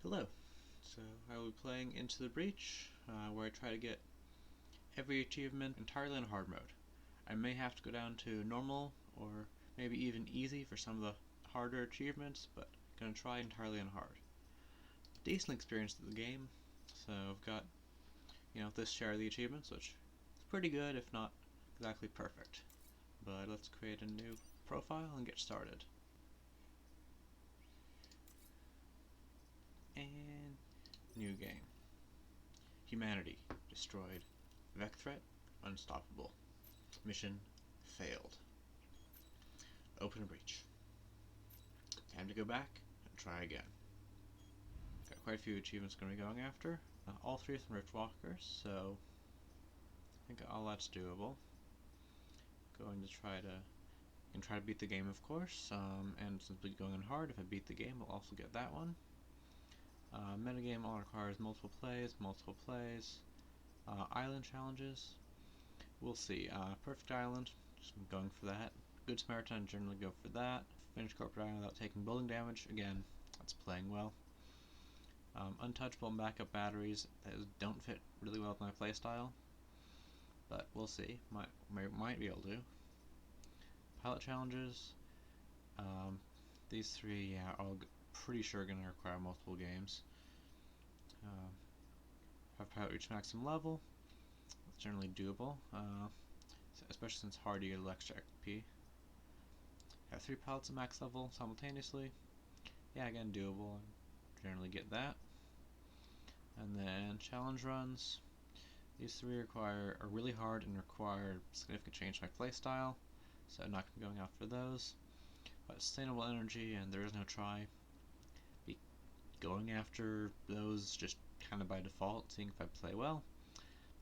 Hello. So I will be playing Into the Breach, where I try to get every achievement entirely in hard mode. I may have to go down to normal, or maybe even easy for some of the harder achievements, but I'm going to try entirely on hard. Decent experience of the game, so I've got, this share of the achievements, which is pretty good, if not exactly perfect. But let's create a new profile and get started. And new game. Humanity destroyed. Vec threat unstoppable. Mission failed. Open a breach. Time to go back and try again. Got quite a few achievements going to be going after. All three of them Rift Walkers, so I think all that's doable. Going to try to beat the game, of course, and simply going on hard. If I beat the game, I'll also get that one. Metagame all requires multiple plays. Island challenges. We'll see. Perfect Island, just going for that. Good Samaritan, generally go for that. Finish Corporate Island without taking building damage, again, that's playing well. Untouchable and backup batteries, those don't fit really well with my playstyle, but we'll see. Might be able to. Pilot challenges, these three, are pretty sure going to require multiple games. Have pilot reach maximum level. That's generally doable, especially since hard you get extra XP. Have 3 pilots at max level simultaneously. Yeah, again, doable. Generally get that. And then challenge runs. These 3 are really hard and require significant change in my playstyle, so I'm not going to be going after those. But sustainable energy and there is no try. Be going after those just kind of by default, seeing if I play well.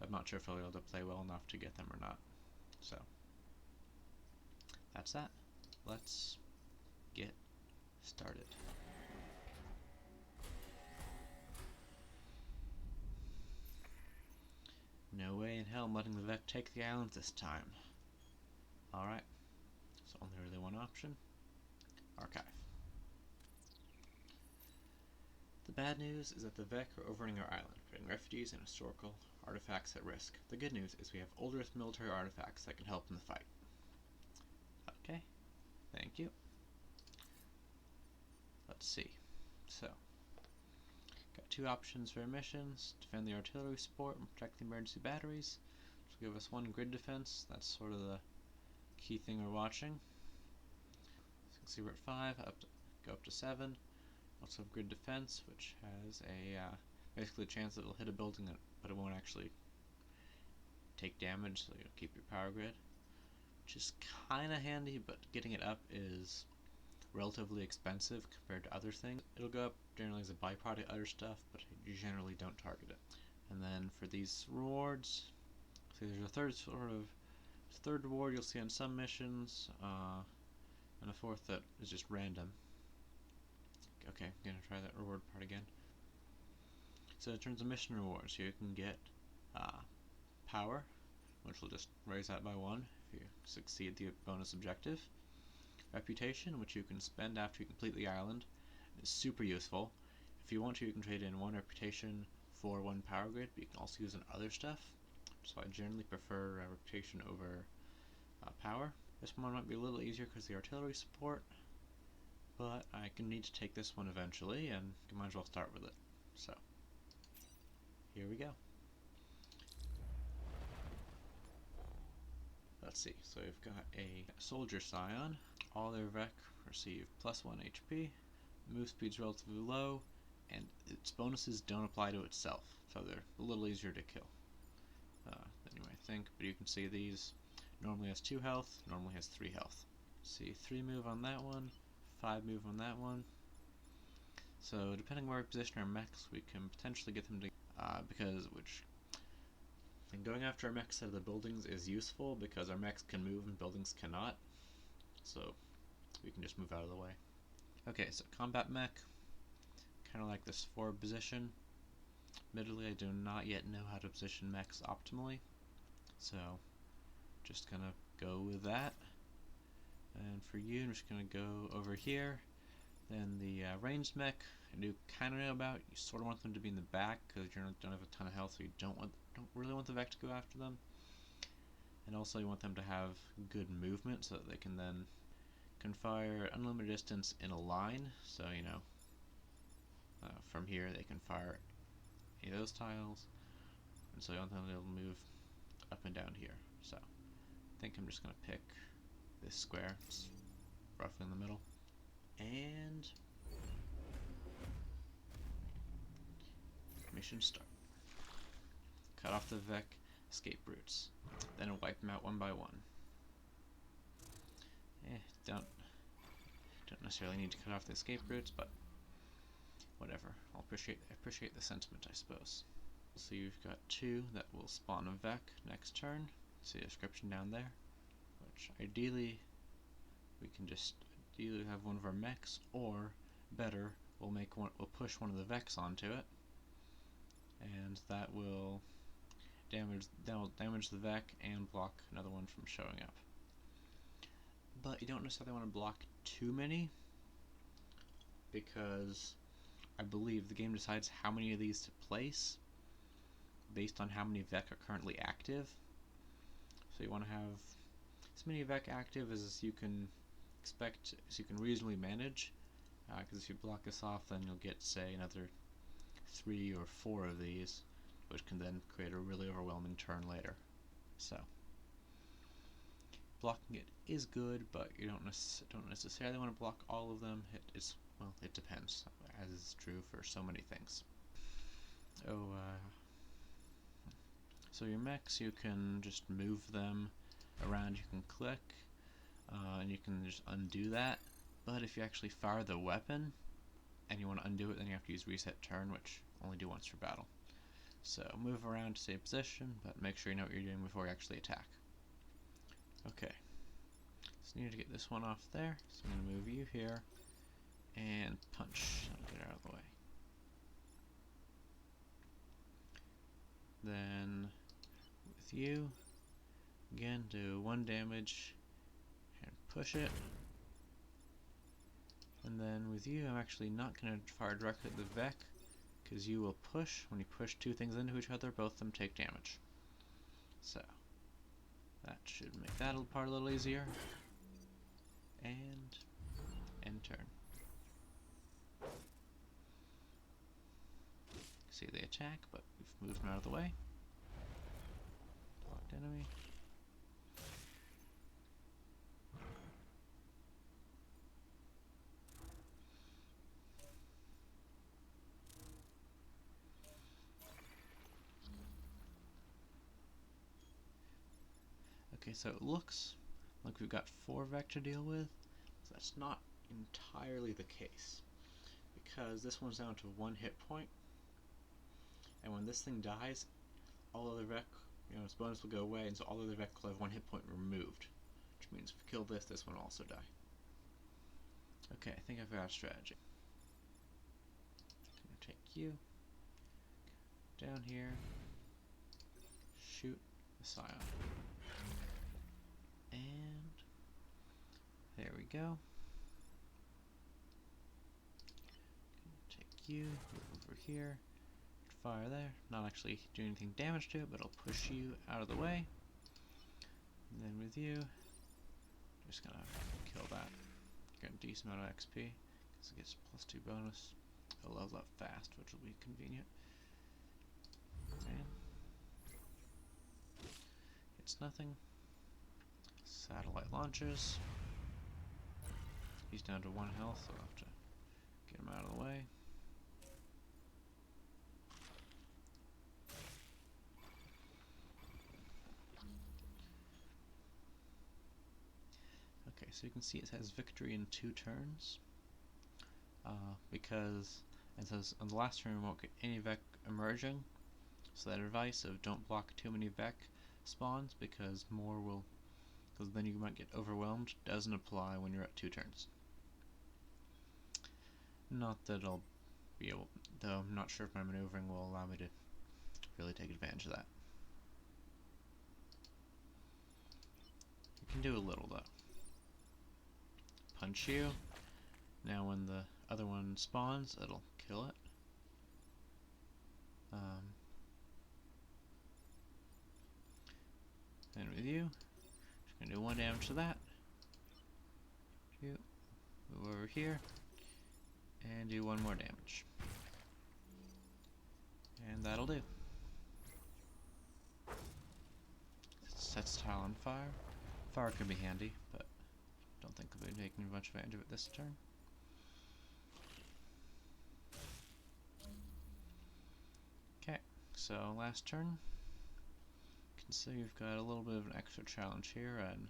I'm not sure if I'll be able to play well enough to get them or not. So that's that. Let's get started. No way in hell I'm letting the Vec take the island this time. Alright, so only really one option. Archive. The bad news is that the Vec are overrunning our island, putting refugees and historical artifacts at risk. The good news is we have old Earth military artifacts that can help in the fight. Okay, thank you. Let's see. So, got 2 options for missions: defend the artillery support and protect the emergency batteries, which will give us 1 grid defense. That's sort of the key thing we're watching. So you can see we're at 5, go up to 7. Also have grid defense, which has a basically a chance that it'll hit a building, but it won't actually take damage, so you'll keep your power grid, which is kind of handy, but getting it up is relatively expensive compared to other things. It'll go up generally as a byproduct of other stuff, but I generally don't target it. And then for these rewards, so there's a third reward you'll see on some missions, and a 4th that is just random. Okay, I'm gonna try that reward part again. So in terms of mission rewards, you can get power, which will just raise that by 1 if you succeed the bonus objective. Reputation, which you can spend after you complete the island, is super useful. If you want to, you can trade in 1 reputation for 1 power grid, but you can also use it in other stuff. So I generally prefer reputation over power. This one might be a little easier because of the artillery support, but I can need to take this one eventually, and I might as well start with it. So, here we go. Let's see, so we've got a soldier scion. All their Vec receive +1 HP, move speed's relatively low, and its bonuses don't apply to itself, so they're a little easier to kill than you might think. But you can see these normally has 2 health, normally has 3 health. See, 3 move on that one, 5 move on that one. So depending where we position our mechs, we can potentially get them to and going after our mechs out of the buildings is useful because our mechs can move and buildings cannot. So we can just move out of the way. Okay, so combat mech, kind of like this forward position. Admittedly, I do not yet know how to position mechs optimally, so just gonna go with that. And for you, I'm just gonna go over here. Then the ranged mech, I do kind of know about. You sort of want them to be in the back because you don't have a ton of health, so you don't really want the Vec to go after them. And also you want them to have good movement so that they can then fire unlimited distance in a line. So you know, from here they can fire any of those tiles, and so you want them to be able to move up and down here. So I think I'm just gonna pick this square. It's roughly in the middle. And mission start. Cut off the Vec escape routes. Then wipe them out one by one. Don't necessarily need to cut off the escape routes, but whatever. I'll appreciate the sentiment, I suppose. So you've got 2 that will spawn a Vec next turn. See the description down there. Which ideally we can just either have one of our mechs, or better, we'll push one of the Vecs onto it, and that will damage the Vec and block another one from showing up. But you don't necessarily want to block too many, because I believe the game decides how many of these to place based on how many Vec are currently active. So you want to have as many Vec active as you can expect, as you can reasonably manage, because if you block this off, then you'll get, say, another 3 or 4 of these, which can then create a really overwhelming turn later. So blocking it is good, but you don't necessarily want to block all of them. It depends, as is true for so many things. So your mechs, you can just move them around. You can click, and you can just undo that. But if you actually fire the weapon and you want to undo it, then you have to use reset turn, which only do once for battle. So move around to save position, but make sure you know what you're doing before you actually attack. Okay, so you need to get this one off there, so I'm going to move you here and punch. I'll get out of the way. Then with you, again, do 1 damage and push it. And then with you, I'm actually not going to fire directly at the Vec, because you will push. When you push 2 things into each other, both of them take damage. So that should make that part a little easier. And end turn. See, they attack, but we've moved them out of the way. Blocked enemy. Okay, so it looks like we've got 4 Vec to deal with. So that's not entirely the case, because this one's down to 1 hit point, and when this thing dies, all other Vec, its bonus will go away, and so all other Vec will have 1 hit point removed, which means if you kill this one will also die. Okay, I think I've got a strategy. I'm gonna take you down here, shoot the Scion. And there we go. Take you, move over here, fire there. Not actually do anything damage to it, but I'll push you out of the way. And then with you, just gonna kill that. Get a decent amount of XP, because it gets +2 bonus. It levels up fast, which will be convenient. And it's nothing. Satellite launches. He's down to 1 health, so I'll have to get him out of the way. Okay, so you can see it has victory in 2 turns. Because it says on the last turn we won't get any Vec emerging. So that advice of don't block too many Vec spawns, because then you might get overwhelmed, doesn't apply when you're at 2 turns. Not that I'll be able, though I'm not sure if my maneuvering will allow me to really take advantage of that. You can do a little though. Punch you. Now when the other one spawns, it'll kill it. Then with you, just gonna do 1 damage to that. You move over here and do 1 more damage. And that'll do. Sets tile on fire. Fire can be handy, but don't think I'll be taking much advantage of it this turn. Okay, so last turn. You can see we've got a little bit of an extra challenge here, an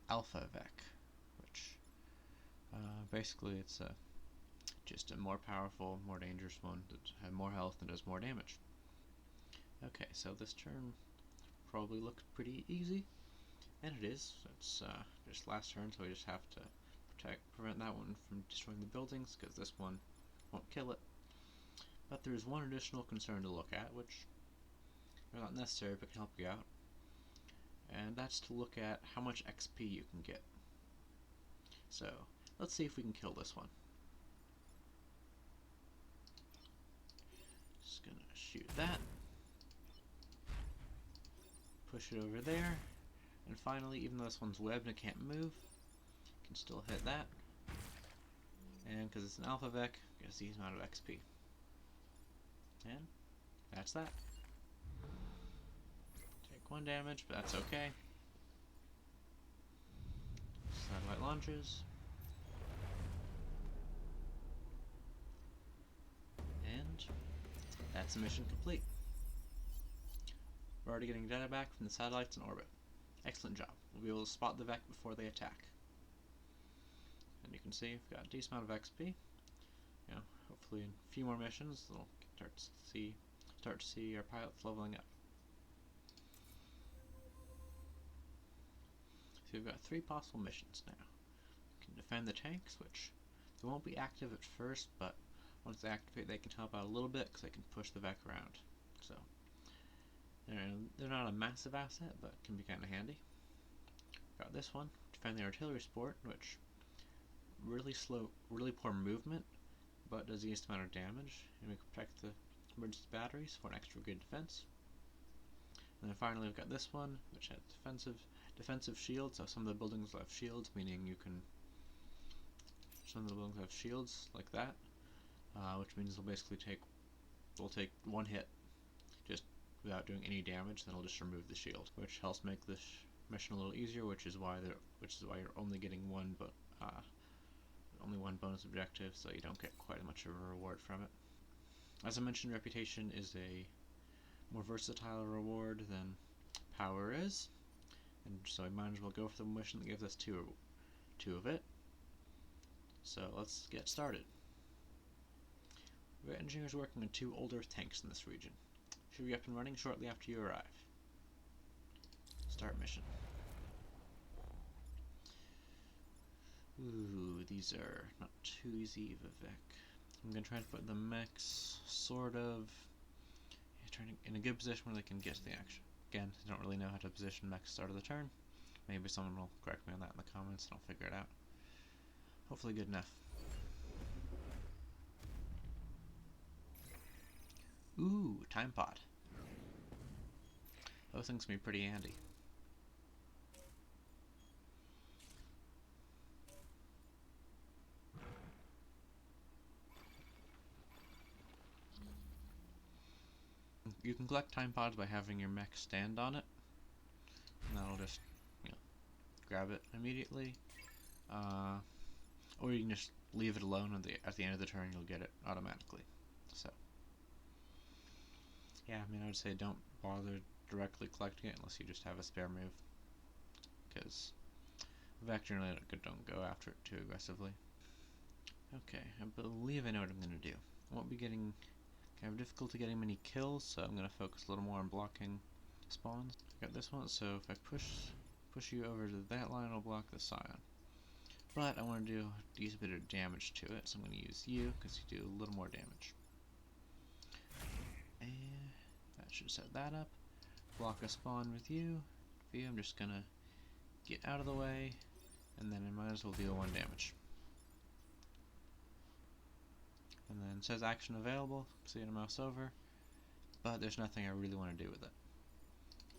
Alpha Vec, which basically it's just a more powerful, more dangerous one that has more health and does more damage. Okay, so this turn probably looks pretty easy, and it is. It's just last turn, so we just have to prevent that one from destroying the buildings, because this one won't kill it. But there's one additional concern to look at, which is not necessary but can help you out, and that's to look at how much XP you can get. So let's see if we can kill this one. Just gonna shoot that. Push it over there, and finally, even though this one's webbed and it can't move, you can still hit that, and because it's an Alpha Vec, gets the amount of XP. And that's that. Take 1 damage, but that's okay. Satellite launches. And that's the mission complete. We're already getting data back from the satellites in orbit. Excellent job. We'll be able to spot the Vec before they attack. And you can see we've got a decent amount of XP. You know, hopefully in a few more missions they'll start to see our pilots leveling up. So we've got 3 possible missions now. We can defend the tanks, which they won't be active at first, but once they activate they can help out a little bit because they can push the Vec around. So they're not a massive asset, but can be kind of handy. Got this one, defend the artillery support, which really poor movement, but does the least amount of damage, and we can protect the emergency batteries for an extra good defense. And then finally we've got this one, which has defensive shields. So some of the buildings will have shields, meaning some of the buildings have shields like that, which means they'll take 1 hit just without doing any damage. Then it'll just remove the shield, which helps make this mission a little easier. Which is why you're only getting only one bonus objective, so you don't get quite as much of a reward from it. As I mentioned, reputation is a more versatile reward than power is, and so we might as well go for the mission that gives us two of it. So let's get started. We have engineers working on 2 old Earth tanks in this region. Should be up and running shortly after you arrive. Start mission. Ooh, these are not too easy of a Vec. I'm going to try to put the mechs sort of in a good position where they can get to the action. Again, I don't really know how to position mechs start of the turn. Maybe someone will correct me on that in the comments and I'll figure it out. Hopefully good enough. Ooh, time pod. Those things can be pretty handy. You can collect time pods by having your mech stand on it, and that'll just, grab it immediately. Or you can just leave it alone, and at the end of the turn you'll get it automatically. So, yeah, I would say don't bother directly collecting it unless you just have a spare move, because Vec generally don't go after it too aggressively. Okay, I believe I know what I'm going to do. I won't be getting kind of difficulty getting many kills, so I'm going to focus a little more on blocking spawns. I got this one, so if I push you over to that line, I'll block the Scion. But I want to do a decent bit of damage to it, so I'm going to use you, because you do a little more damage. And that should set that up. Block a spawn with you. For you, I'm just going to get out of the way, and then I might as well deal 1 damage. And it says action available, so you can mouse over, but there's nothing I really want to do with it.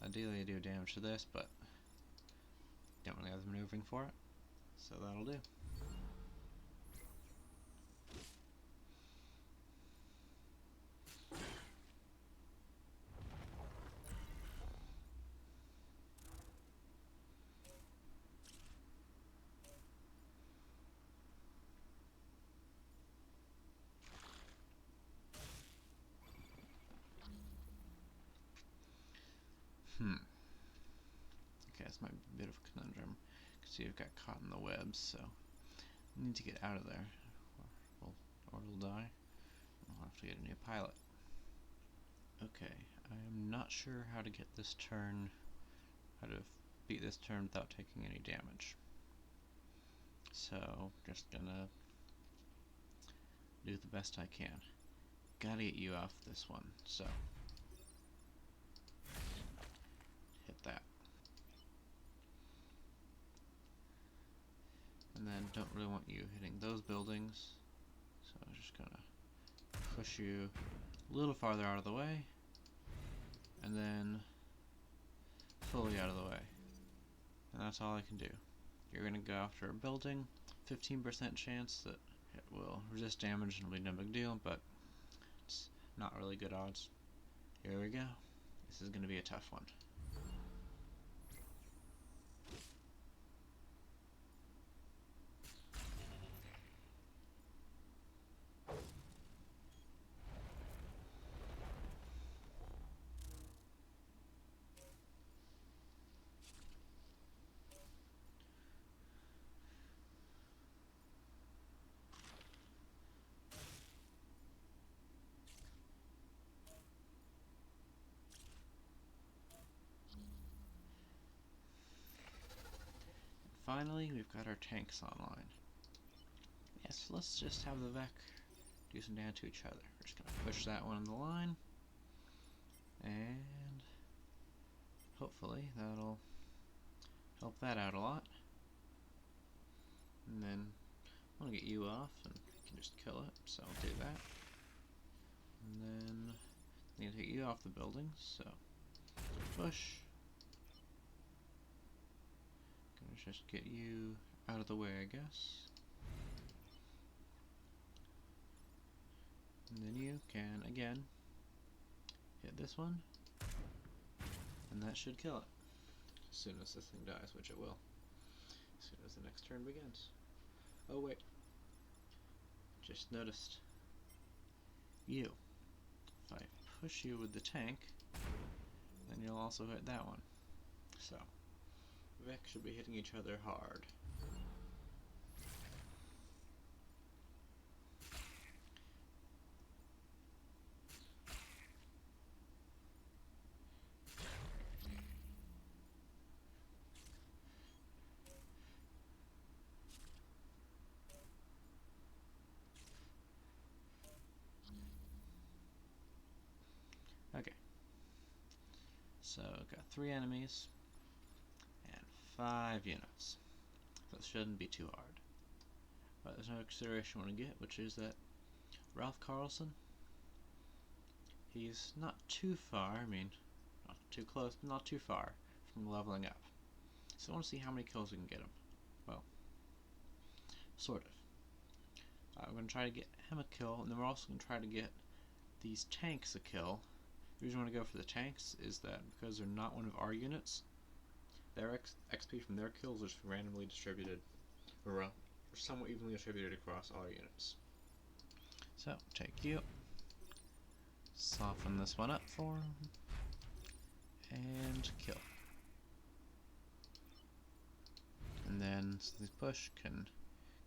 Ideally I do damage to this, but don't really have the maneuvering for it, so that'll do. Okay, this might be a bit of a conundrum. See, I've got caught in the webs, so I need to get out of there, or it'll die. I'll have to get a new pilot. Okay, I'm not sure how to get this turn, how to beat this turn without taking any damage. So, just gonna do the best I can. Gotta get you off this one, so hit that. And then don't really want you hitting those buildings, so I'm just gonna push you a little farther out of the way, and then fully out of the way. And that's all I can do. You're gonna go after a building, 15% chance that it will resist damage and it'll be no big deal, but it's not really good odds. Here we go. This is gonna be a tough one. Finally, we've got our tanks online. Yes, let's just have the Vec do some damage to each other. We're just going to push that one on the line, and hopefully that'll help that out a lot. And then I want to get you off, and you can just kill it, so I'll do that. And then I need to take you off the building, so push. Just get you out of the way, I guess. And then you can, again, hit this one, and that should kill it. As soon as this thing dies, which it will. As soon as the next turn begins. Oh wait. Just noticed. You. If I push you with the tank, then you'll also hit that one. So Vec should be hitting each other hard. Okay. So I've got 3 enemies and 5 units. So it shouldn't be too hard. But there's another consideration I want to get, which is that Ralph Carlson, he's not too far, I mean, not too close, but not too far from leveling up. So I want to see how many kills we can get him. Well, sort of. I'm going to try to get him a kill, and then we're also going to try to get these tanks a kill. The reason I want to go for the tanks is that because they're not one of our units, their XP from their kills is randomly distributed, or somewhat evenly distributed across all our units. So, take you, soften this one up for him, and kill. And then, since these push can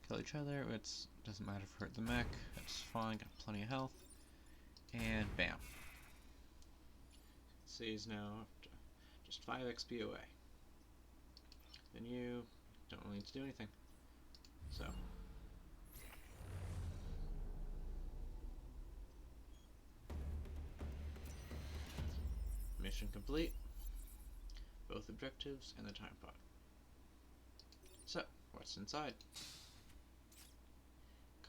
kill each other, it doesn't matter if we hurt the mech, it's fine, got plenty of health, and bam. See, he's now just 5 XP away. Then you don't really need to do anything. So. Mission complete. Both objectives and the time pod. So, what's inside?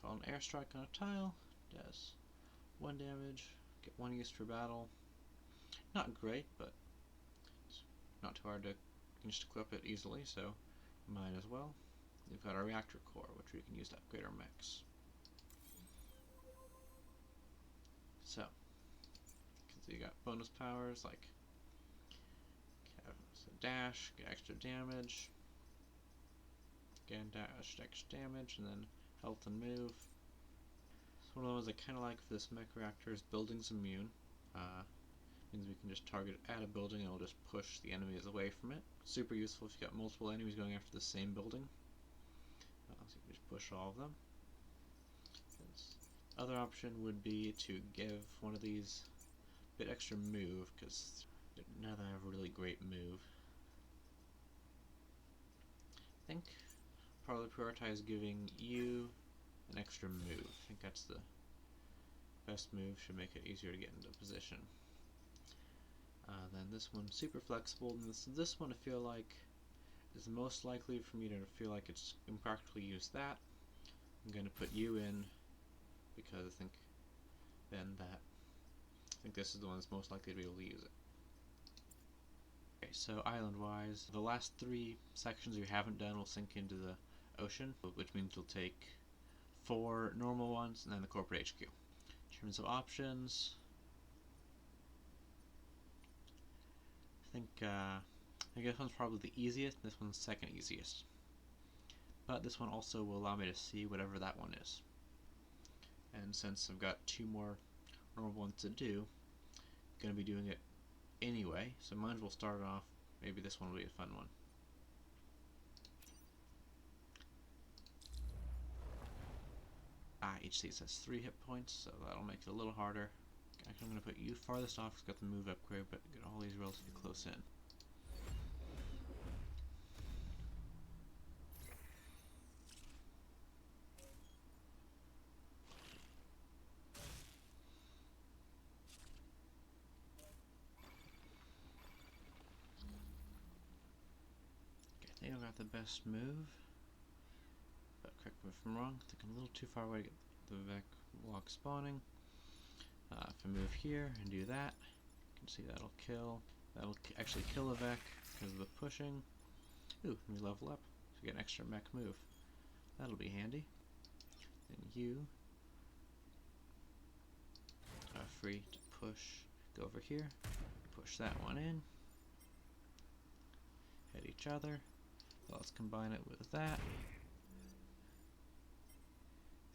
Call an airstrike on a tile does 1 damage, get 1 use for battle. Not great, but it's not too hard to just equip it easily, so might as well. We've got our reactor core, which we can use to upgrade our mechs. So you got bonus powers like dash, get extra damage, again dash, extra damage, and then health and move. So one of the ones I kind of like for this mech reactor is buildings immune. Means we can just target it at a building and it'll just push the enemies away from it. Super useful if you got multiple enemies going after the same building. So you can just push all of them. Other option would be to give one of these a bit extra move, because none of them have a really great move. I think probably prioritize giving you an extra move. I think that's the best move, should make it easier to get into position. Then this one, super flexible, and this one I feel like is the most likely for me to feel like it's impractically use that. I'm going to put you in because I think this is the one that's most likely to be able to use it. Okay, so island-wise, the last 3 sections you haven't done will sink into the ocean, which means you'll take 4 normal ones and then the corporate HQ. In terms of options, I think this one's probably the easiest, and this one's the second easiest. But this one also will allow me to see whatever that one is. And since I've got 2 more normal ones to do, I'm going to be doing it anyway, so might as well start it off. Maybe this one will be a fun one. Each of these has 3 hit points, so that'll make it a little harder. Actually, I'm going to put you farthest off because it's got the move upgrade, but get all these relatively close in. Okay, I think I got the best move, but correct me if I'm wrong. I think I'm a little too far away to get the Vec block spawning. If I move here and do that, you can see that'll kill. That'll actually kill a Vec because of the pushing. Ooh, we level up, so we get an extra mech move. That'll be handy. Then you are free to push. Go over here, push that one in. Hit each other. So let's combine it with that.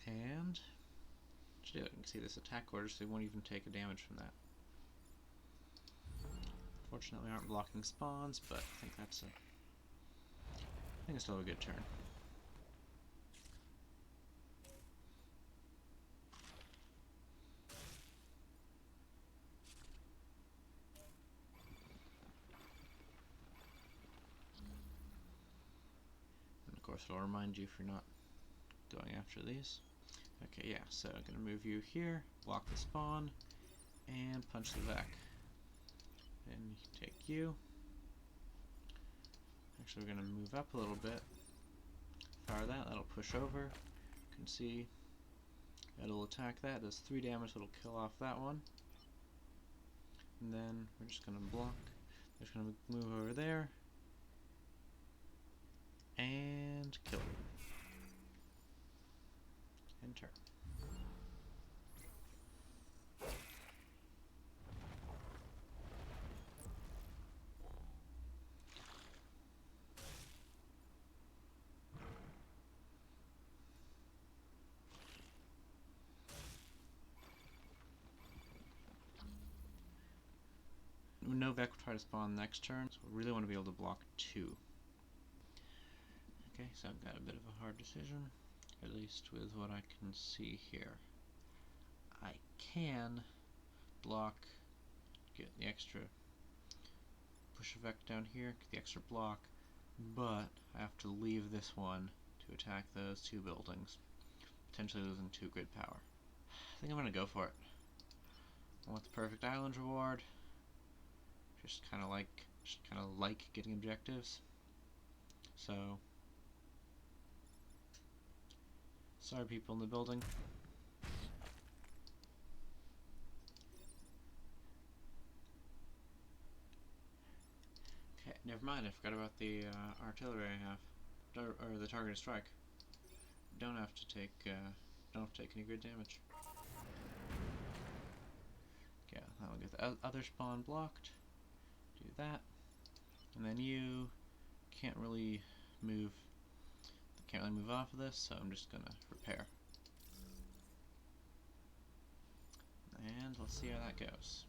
And do it. You can see this attack order, so they won't even take a damage from that. Fortunately, aren't blocking spawns, but I think that's I think it's still a good turn. And of course, it'll remind you if you're not going after these. Okay, yeah, so I'm going to move you here, block the spawn, and punch the Vec. And take you. Actually, we're going to move up a little bit. Fire that, that'll push over. You can see it'll attack that, does 3 damage, it'll kill off that one. And then we're just going to block. We're just going to move over there. And kill. And turn. No Vec will try to spawn next turn, so we really want to be able to block 2. Okay, so I've got a bit of a hard decision, at least with what I can see here. I can block, get the extra, push a Vec down here, get the extra block, but I have to leave this one to attack those 2 buildings, potentially losing 2 grid power. I think I'm going to go for it. I want the perfect island reward. Just kind of like getting objectives. So, sorry people in the building. Never mind, I forgot about the artillery I have. Or the targeted strike. Don't have to take any grid damage. Yeah, that will get the other spawn blocked. Do that. And then you can't really move off of this, so I'm just gonna repair. And let's see how that goes.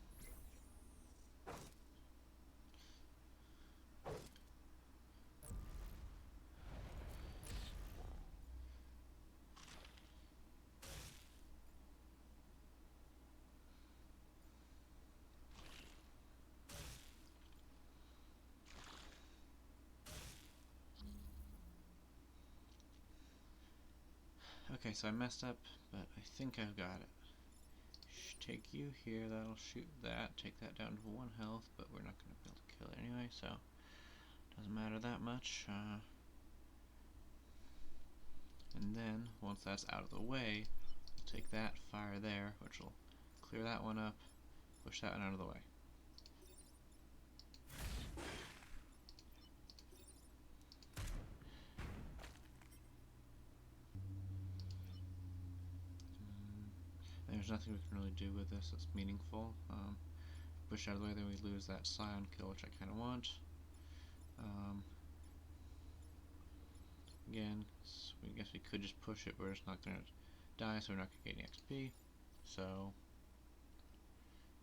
Okay, so I messed up, but I think I've got it. Take you here, that'll shoot that, take that down to 1 health, but we're not going to be able to kill it anyway, so doesn't matter that much. And then, once that's out of the way, we'll take that, fire there, which will clear that one up, push that one out of the way. There's nothing we can really do with this that's meaningful. Push out of the way, then we lose that Scion kill, which I kind of want. Again, I guess we could just push it, but we're just not going to die, so we're not going to get any XP. So,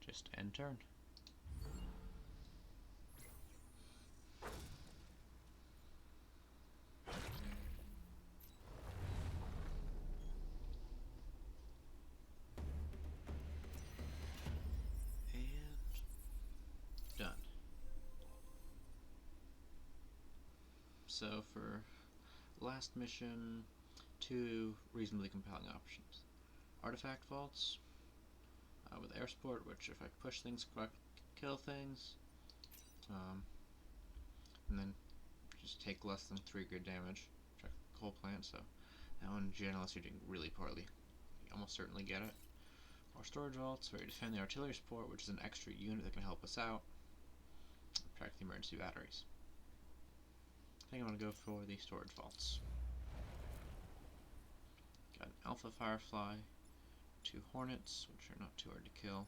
just end turn. So for last mission, 2 reasonably compelling options. Artifact vaults with air support, which if I push things, kill things, and then just take less than 3 grid damage. Check the coal plant, so that one, unless you're doing really poorly, you almost certainly get it. Or storage vaults, where you defend the artillery support, which is an extra unit that can help us out. Protect the emergency batteries. I think I'm going to go for the storage vaults. Got an Alpha Firefly, 2 Hornets, which are not too hard to kill.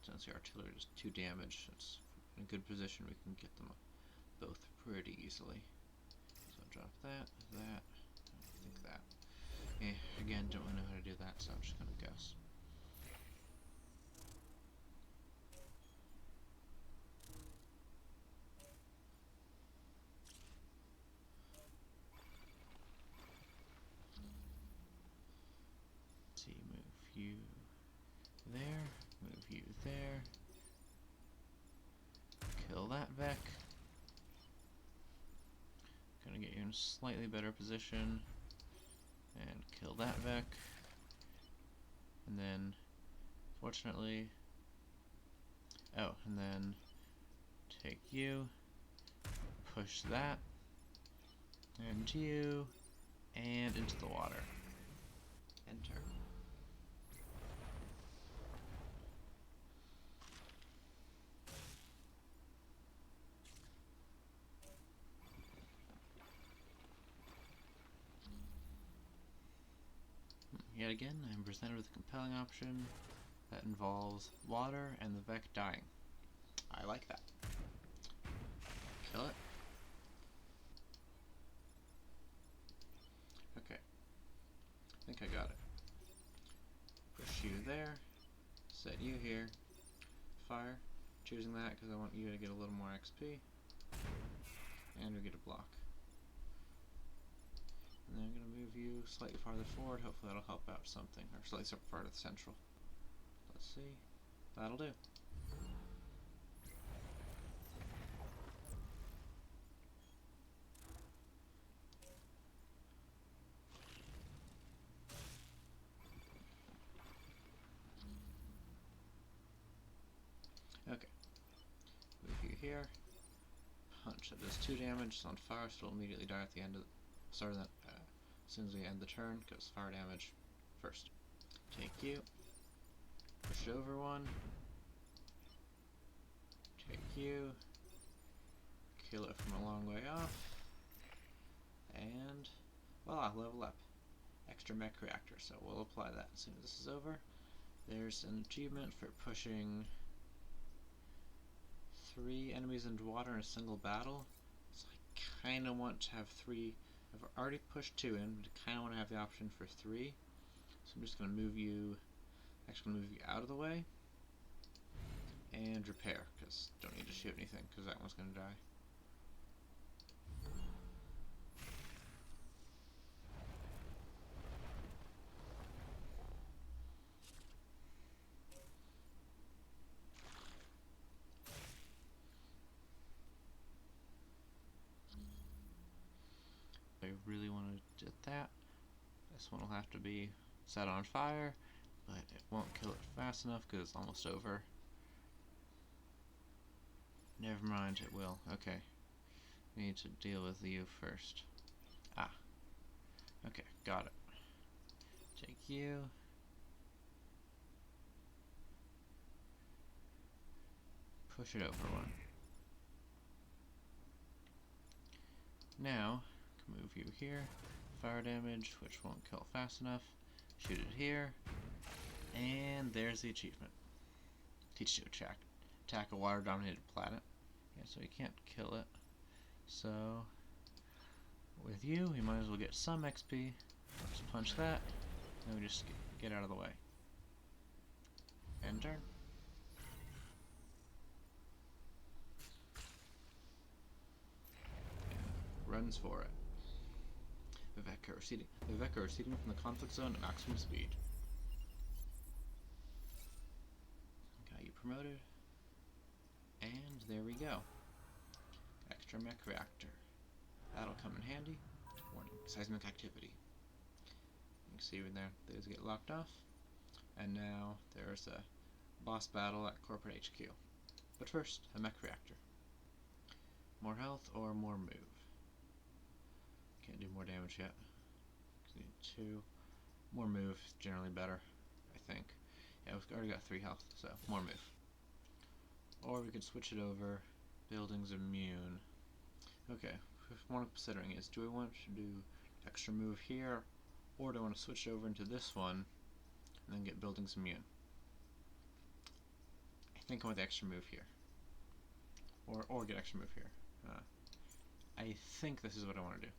Since the artillery does 2 damage, it's in a good position, we can get them both pretty easily. So drop that, I think that. Again, don't really know how to do that, so I'm just going to guess. Move you there, move you there, kill that Vec. Gonna get you in a slightly better position, and kill that Vec. And then, fortunately, and then take you, push that, and you, and into the water. Enter. Yet again, I am presented with a compelling option that involves water and the Vec dying. I like that. Kill it. Okay. I think I got it. Push you there. Set you here. Fire. Choosing that because I want you to get a little more XP. And we get a block. And then I'm going to move you slightly farther forward. Hopefully that'll help out something. Or slightly farther central. Let's see. That'll do. Okay. Move you here. Punch. That does 2 damage. It's on fire, so it'll immediately die at the end of the as soon as we end the turn, because fire damage first. Take you. Push over 1. Take you. kill it from a long way off. And voila, level up. Extra mech reactor, so we'll apply that as soon as this is over. There's an achievement for pushing 3 enemies into water in a single battle. So I kinda want to have 3. I've already pushed 2 in, but I kinda want to have the option for 3. So I'm just gonna move you out of the way and repair, because don't need to shoot anything, because that one's gonna die. I really want to get that. This one will have to be set on fire, but it won't kill it fast enough because it's almost over. Never mind, it will. Okay. We need to deal with you first. Ah. Okay, got it. Take you. Push it over one. Now, move you here. Fire damage, which won't kill fast enough. Shoot it here. And there's the achievement. Teach you to attack a water-dominated planet. Yeah, so you can't kill it. So, with you, we might as well get some XP. Let's punch that. And we just get out of the way. End turn. Runs for it. Viveka receding. Viveka receding from the conflict zone at maximum speed. Got you promoted. And there we go. Extra mech reactor. That'll come in handy. Warning, seismic activity. You can see in there, those get locked off. And now there's a boss battle at corporate HQ. But first, a mech reactor. More health or more move? Can't do more damage yet. Need 2. More move is generally better, I think. Yeah, we've already got 3 health, so more move. Or we could switch it over. Buildings immune. Okay, what I'm considering is, do I want to do extra move here, or do I want to switch over into this one and then get buildings immune? I think I want the extra move here. Or get extra move here. I think this is what I want to do.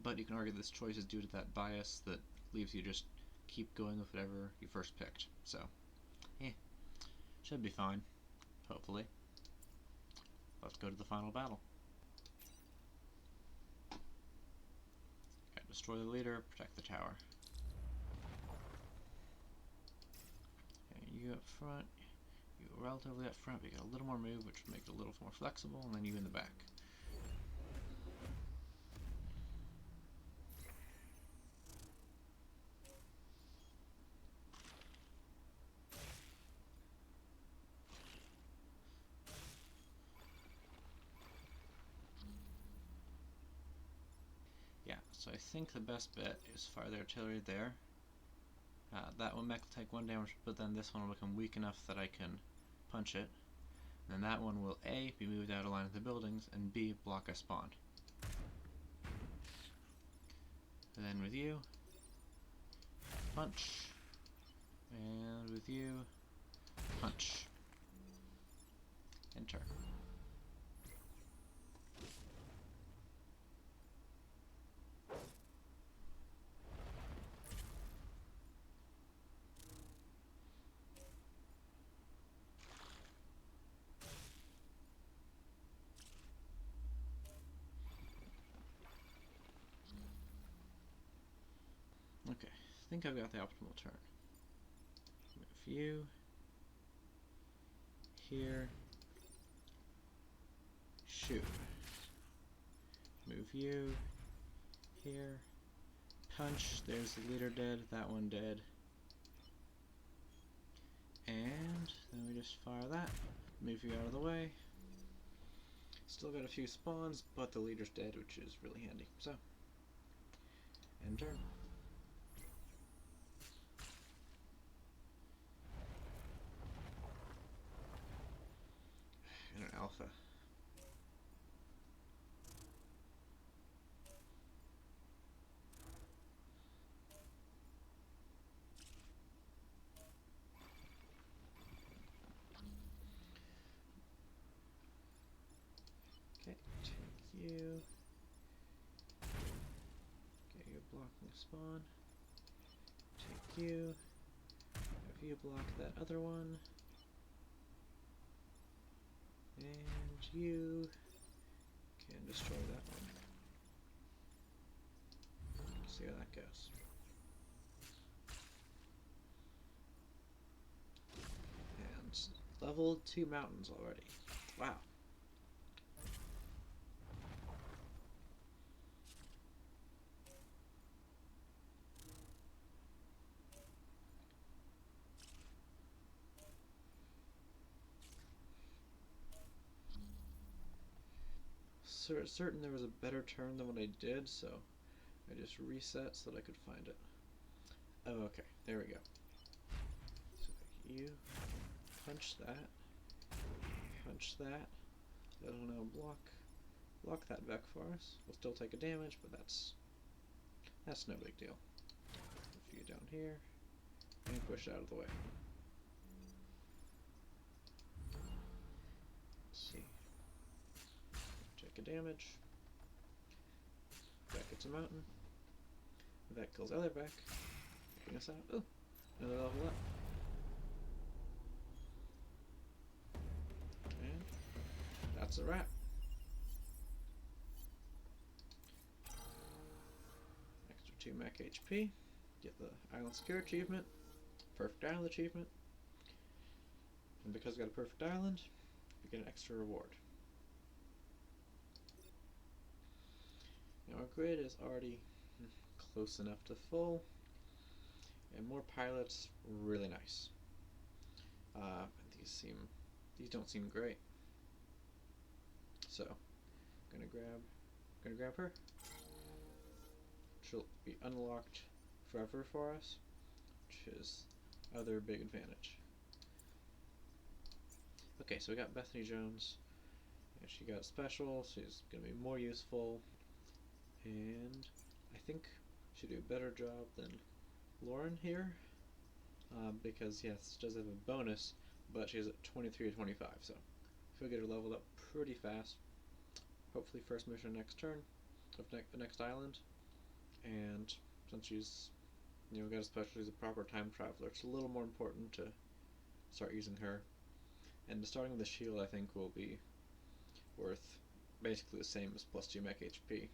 But you can argue this choice is due to that bias that leaves you just keep going with whatever you first picked. So, yeah, should be fine, hopefully. Let's go to the final battle. Okay, destroy the leader, protect the tower. Okay, you up front, you relatively up front, but you got a little more move, which will make it a little more flexible, and then you in the back. So I think the best bet is fire the artillery there. That one mech will take 1 damage, but then this one will become weak enough that I can punch it. And then that one will A, be moved out of line of the buildings, and B, block a spawn. And then with you, punch. And with you, punch. Enter. Okay, I think I've got the optimal turn. Move you here, shoot. Move you here, punch. There's the leader dead, that one dead. And then we just fire that, move you out of the way. Still got a few spawns, but the leader's dead, which is really handy. So, end turn. And an alpha. you. Get you blocking spawn. Take you. Have you block that other one. And you can destroy that one. See how that goes. And level 2 mountains already. Wow. Certain there was a better turn than what I did, so I just reset so that I could find it. Oh, okay, there we go. So you punch that, that'll now block that back for us. We'll still take a damage, but that's no big deal. A few down here, and push out of the way. Let's see. Take a damage. Back gets a mountain. That kills other back. Taking us out. Ooh, another level up. And that's a wrap. Extra 2 mech HP. Get the Island Secure achievement. Perfect Island achievement. And because we got a perfect island, we get an extra reward. Now our grid is already close enough to full, and more pilots, really nice. These don't seem great. So, gonna grab her. She'll be unlocked forever for us, which is other big advantage. Okay, so we got Bethany Jones, and she got special, so she's gonna be more useful, and I think she'll do a better job than Lauren here, because yes, she does have a bonus, but she's at 23 to 25, so she'll get her leveled up pretty fast. Hopefully first mission next turn of the next island, and since she's got a special, she's a proper time traveler, it's a little more important to start using her. And starting with the shield, I think, will be worth basically the same as plus 2 mech HP.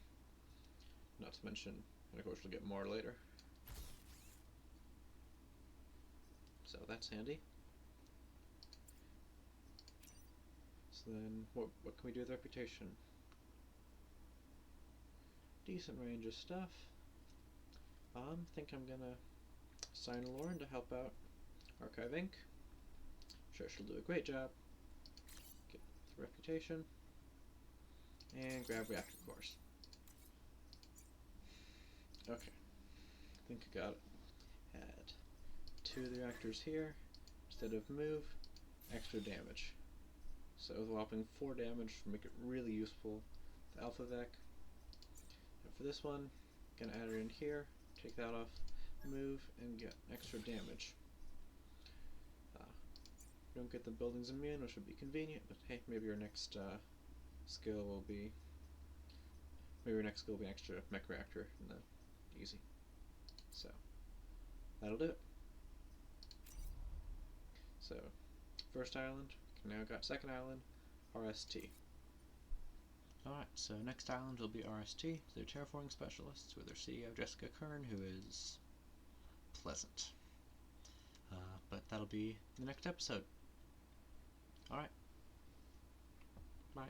Not to mention, and of course, we'll get more later. So that's handy. So then, what can we do with reputation? Decent range of stuff. I think I'm gonna assign Lauren to help out Archive Inc. Sure, she'll do a great job. Get the reputation. And grab reactor cores. Okay. I think I got it. Add 2 of the reactors here. Instead of move, extra damage. So with a whopping 4 damage, make it really useful. The Alpha Vec. And for this one, gonna add it in here. Take that off, move, and get extra damage. Don't get the buildings immune, which would be convenient, but hey, maybe your next skill will be an extra mech reactor, and then easy. So that'll do it. So first island, now got second island, RST. Alright, so next island will be RST, their terraforming specialists, with their CEO Jessica Kern, who is pleasant. But that'll be the next episode. Alright. Bye.